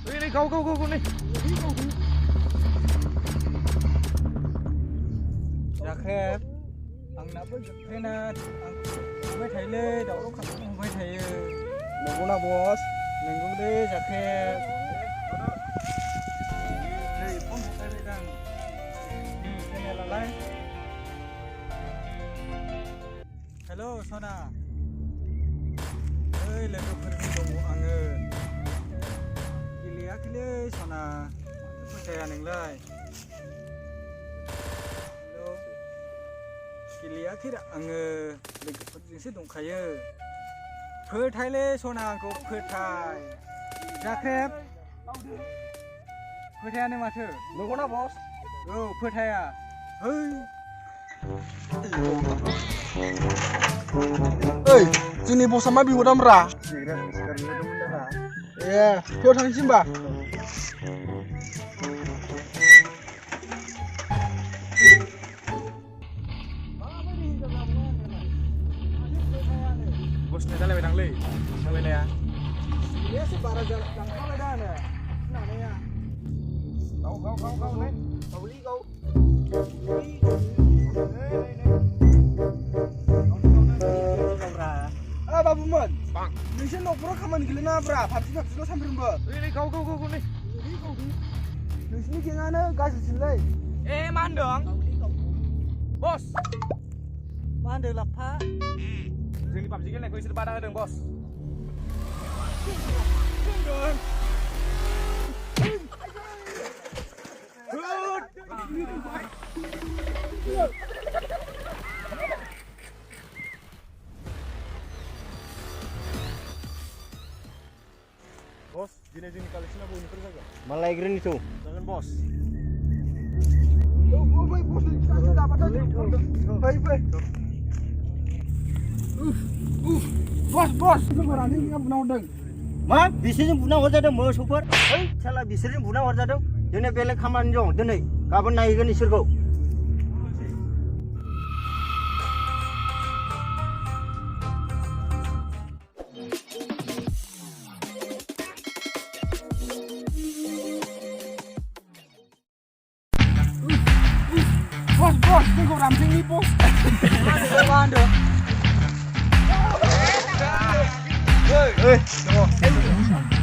Đi go đi. Dạ khép ăn nắp với thế nào mới thấy lê đậu lúc không mới thấy đừng có nào boss đừng có đi dạ khép đây phong tay đây đang cái này là lại hello Sona ơi lần đầu pergi dong angge giliya kile Sona percaya neng lai giliya tidak angge logoफोरजोंसो दंखायो फोथायले सनाखौ फोथाय जाख्रेब फोथायानो माथो नंगौना बस औ फोथाया ओइ जोंनि बसआ मा बिहरामरा ए बेयाव थांसै होमबा bosnya jalan bedang le sampai ya dia sih para jalan kau ada nih mana ya kau nih kau beli kau babu mon bang nisi nopro kaman gilena bra pabji lo sambil mbak ini kau nih nisi ini gimana gas silai mandong bos mandong lapar जोंनि Pubg गेलेनायखौ इसोर बादा होदों बस bos दिनै जोंनि कालेक्सना बयनिफ्राय जागोन मालाय ग्रेन itu जागोन बस बै बस kita dapat बै bos itu berani nggak bunuh deng मा बिसोरजों बुना हरजादों मोसौफोर ओइ साला बिसोरजों बुना हरजादों जोंना बेलेग खामानि दं दिनै गाबोन नायहैगोन इसोरखौ bos tunggu ramping nih bos ada Hey, tunggu.